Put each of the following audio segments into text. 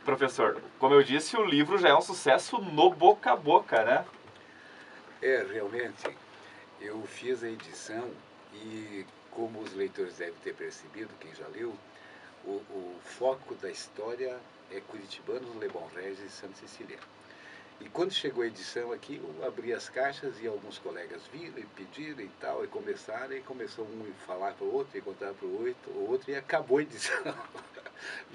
Professor, como eu disse, o livro já é um sucesso no boca a boca, né? Realmente, eu fiz a edição e, como os leitores devem ter percebido, quem já leu, o foco da história é Curitibanos, Lebon Regis e Santa Cecília. E quando chegou a edição aqui, eu abri as caixas e alguns colegas viram e pediram e tal, e começaram, e começou um a falar para o outro, e contar para o outro, e acabou a edição.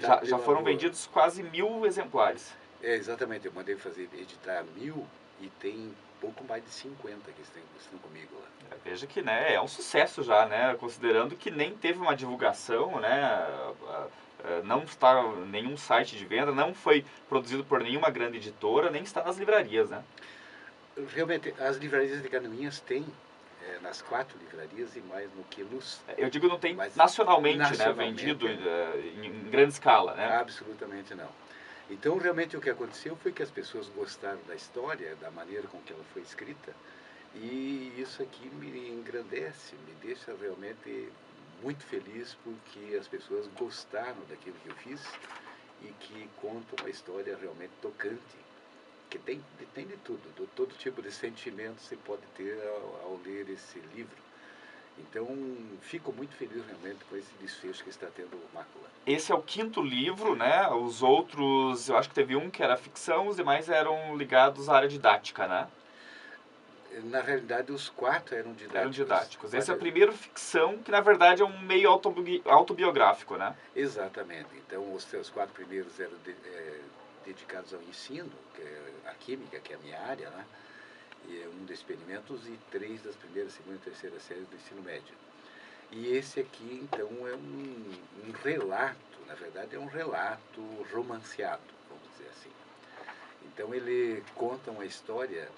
Tá, Já pelo foram amor. vendidos quase 1.000 exemplares. Exatamente, eu mandei fazer, editar 1000 e tem pouco mais de 50 que estão comigo lá. Veja que, né, é um sucesso já, né? Considerando que nem teve uma divulgação, né? Não está nenhum site de venda, não foi produzido por nenhuma grande editora, nem está nas livrarias, né? Realmente, as livrarias de Canoinhas têm, nas 4 livrarias e mais no Queluz, Eu digo não tem mas nacionalmente, né, vendido nacionalmente, em grande escala, né? absolutamente não. Então, realmente, o que aconteceu foi que as pessoas gostaram da história, da maneira com que ela foi escrita, e isso aqui me engrandece, me deixa realmente muito feliz porque as pessoas gostaram daquilo que eu fiz e que contam uma história realmente tocante, que tem de tudo, todo tipo de sentimento você pode ter ao ler esse livro. Então, fico muito feliz realmente com esse desfecho que está tendo o Mácula. Esse é o quinto livro, né? Os outros, eu acho que teve um que era ficção, os demais eram ligados à área didática, né? Na realidade, os 4 eram Eram didáticos. didáticos. Esse é o primeiro ficção, que na verdade é um meio autobiográfico, né? Exatamente. Então, os seus 4 primeiros eram dedicados ao ensino, que é a química, que é a minha área, né? E é um dos experimentos, e 3 das primeiras, segunda e terceira séries do ensino médio. E esse aqui, então, é um relato, na verdade, é um relato romanceado, vamos dizer assim. Então, ele conta uma história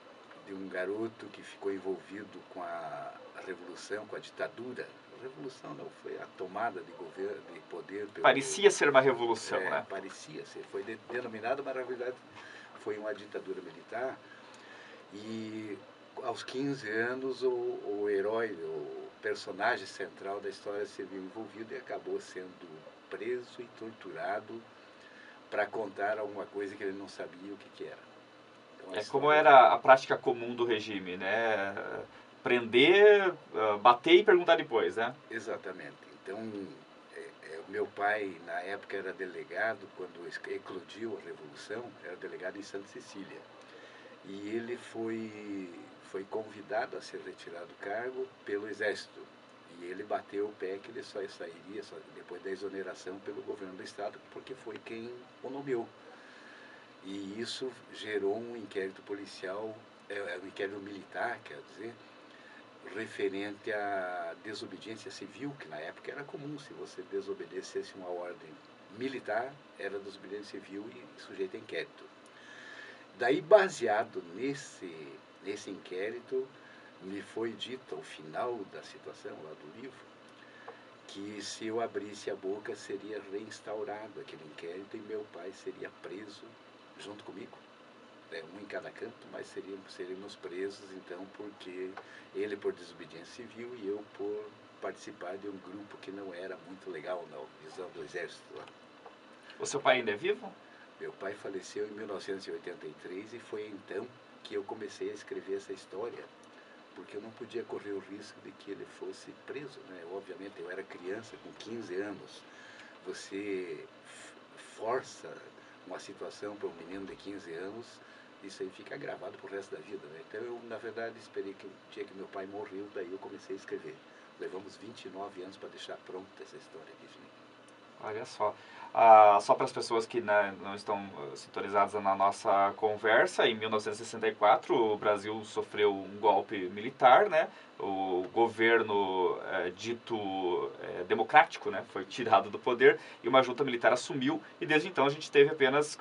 de um garoto que ficou envolvido com a revolução, com a ditadura. A revolução não, foi a tomada de governo, de poder pelo. Parecia ser uma revolução, né? Parecia ser, foi denominado, mas na verdade foi uma ditadura militar. E aos 15 anos o herói, o personagem central da história se viu envolvido e acabou sendo preso e torturado para contar alguma coisa que ele não sabia o que era. Então a É como história. era a prática comum do regime, né? Prender, bater e perguntar depois, né? Exatamente. Então, meu pai, na época, era delegado, quando eclodiu a Revolução, era delegado em Santa Cecília. E ele foi convidado a ser retirado do cargo pelo Exército. E ele bateu o pé que ele só sairia depois da exoneração pelo governo do Estado, porque foi quem o nomeou. E isso gerou um inquérito policial, um inquérito militar, quer dizer, referente à desobediência civil, que na época era comum, se você desobedecesse uma ordem militar, era desobediência civil e sujeito a inquérito. Daí, baseado nesse inquérito, me foi dito ao final da situação lá do livro que se eu abrisse a boca seria reinstaurado aquele inquérito e meu pai seria preso junto comigo. Um em cada canto, mas seríamos presos então porque ele por desobediência civil e eu por participar de um grupo que não era muito legal na visão do exército lá. O seu pai ainda é vivo? Meu pai faleceu em 1983 e foi então que eu comecei a escrever essa história, porque eu não podia correr o risco de que ele fosse preso, né? Obviamente eu era criança, com 15 anos, você força uma situação para um menino de 15 anos, isso aí fica gravado pro resto da vida, né? Então eu, na verdade, esperei que o dia que meu pai morreu, daí eu comecei a escrever. Levamos 29 anos para deixar pronta essa história aqui, gente. Olha só. Só para as pessoas que, né, não estão sintonizadas na nossa conversa, em 1964 o Brasil sofreu um golpe militar, né? O governo dito democrático, né, foi tirado do poder e uma junta militar assumiu e desde então a gente teve apenas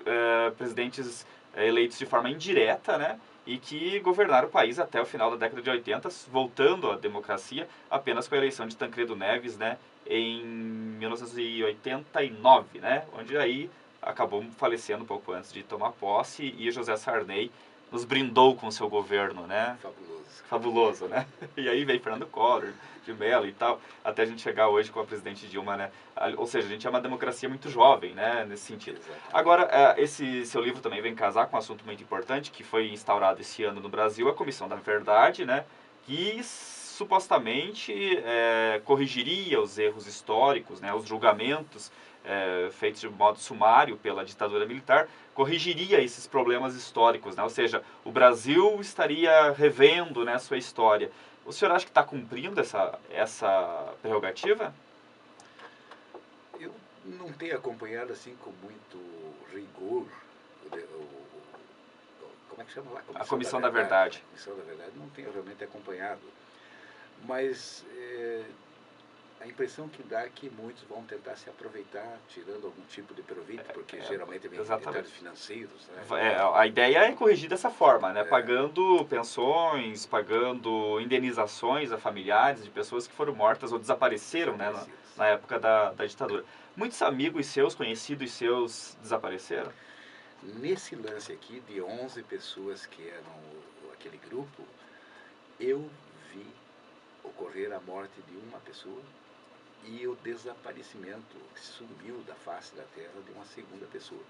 presidentes eleitos de forma indireta, né? E que governaram o país até o final da década de 80, voltando à democracia apenas com a eleição de Tancredo Neves, né, em 1989, né, onde aí acabou falecendo um pouco antes de tomar posse e José Sarney nos brindou com seu governo, né? Fabuloso. fabuloso, né? E aí veio Fernando Collor, de Mello e tal, até a gente chegar hoje com a presidente Dilma, né? Ou seja, a gente é uma democracia muito jovem, né? Nesse sentido. Exatamente. Agora, esse seu livro também vem casar com um assunto muito importante, que foi instaurado esse ano no Brasil, a Comissão da Verdade, né? Que supostamente corrigiria os erros históricos, né? Os julgamentos feitos de modo sumário pela ditadura militar, corrigiria esses problemas históricos, né? Ou seja, o Brasil estaria revendo, né, sua história. O senhor acha que está cumprindo essa prerrogativa? Eu não tenho acompanhado assim com muito rigor como é que chama lá? A Comissão da Verdade. Comissão da Verdade, não tenho realmente acompanhado. Mas a impressão que dá é que muitos vão tentar se aproveitar, tirando algum tipo de proveito, porque geralmente vem detalhes financeiros. Né? A ideia é corrigir dessa forma, né? Pagando pensões, pagando indenizações a familiares de pessoas que foram mortas ou desapareceram, né, na época da ditadura. Muitos amigos seus, conhecidos seus, desapareceram? Nesse lance aqui, de 11 pessoas que eram aquele grupo, eu vi ocorrer a morte de uma pessoa e o desaparecimento, que sumiu da face da terra, de uma segunda pessoa.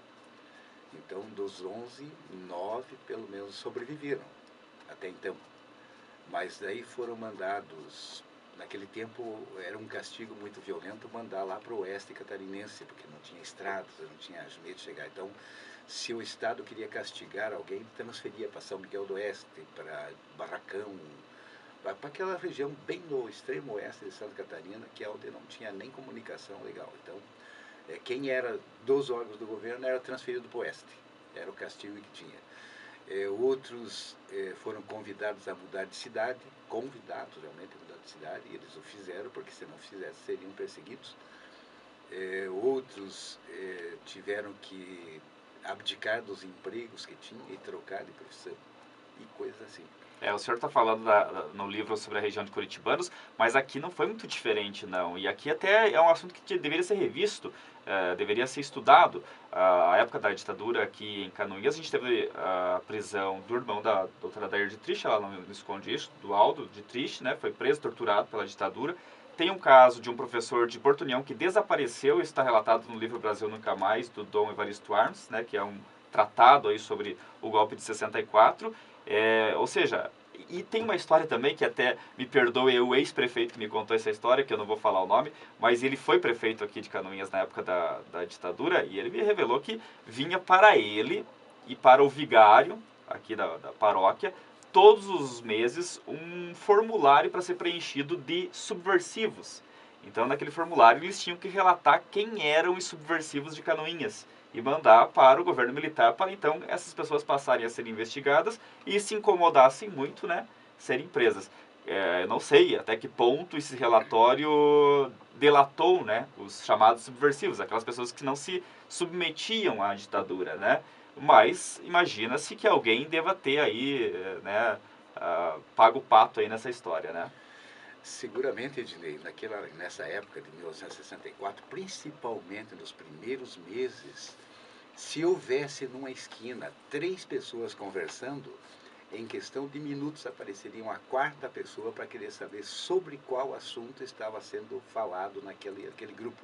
Então, dos 11, 9 pelo menos sobreviveram até então. Mas daí foram mandados, naquele tempo era um castigo muito violento, mandar lá para o oeste catarinense, porque não tinha estradas, não tinha meio de chegar. Então, se o Estado queria castigar alguém, transferia para São Miguel do Oeste, para Barracão, para aquela região bem no extremo oeste de Santa Catarina, que é onde não tinha nem comunicação legal. Então, quem era dos órgãos do governo era transferido para o oeste. Era o castigo que tinha. Outros foram convidados a mudar de cidade, convidados realmente a mudar de cidade, e eles o fizeram, porque se não fizessem seriam perseguidos. Outros tiveram que abdicar dos empregos que tinham e trocar de profissão, e coisas assim. O senhor está falando no livro sobre a região de Curitibanos, mas aqui não foi muito diferente, não. E aqui até é um assunto que deveria ser revisto, deveria ser estudado. A época da ditadura aqui em Canoinhas, a gente teve a prisão do irmão da doutora Dair de Trich, lá no esconderijo, do Aldo de Trich, né? Foi preso, torturado pela ditadura. Tem um caso de um professor de Porto União que desapareceu, isso está relatado no livro Brasil Nunca Mais, do Dom Evaristo Arns, né? Que é um tratado aí sobre o golpe de 64. Ou seja, e tem uma história também que até, me perdoe o ex-prefeito que me contou essa história, que eu não vou falar o nome, mas ele foi prefeito aqui de Canoinhas na época da ditadura, e ele me revelou que vinha para ele e para o vigário aqui da paróquia, todos os meses, um formulário para ser preenchido de subversivos. Então, naquele formulário, eles tinham que relatar quem eram os subversivos de Canoinhas e mandar para o governo militar para então essas pessoas passarem a ser investigadas e se incomodassem muito, né, serem presas. Eu não sei até que ponto esse relatório delatou, né, os chamados subversivos, aquelas pessoas que não se submetiam à ditadura, né? Mas imagina-se que alguém deva ter aí, né, pago o pato aí nessa história, né? Seguramente, Ednei, nessa época de 1964, principalmente nos primeiros meses, se houvesse numa esquina 3 pessoas conversando, em questão de minutos apareceria uma 4ª pessoa para querer saber sobre qual assunto estava sendo falado naquele grupo.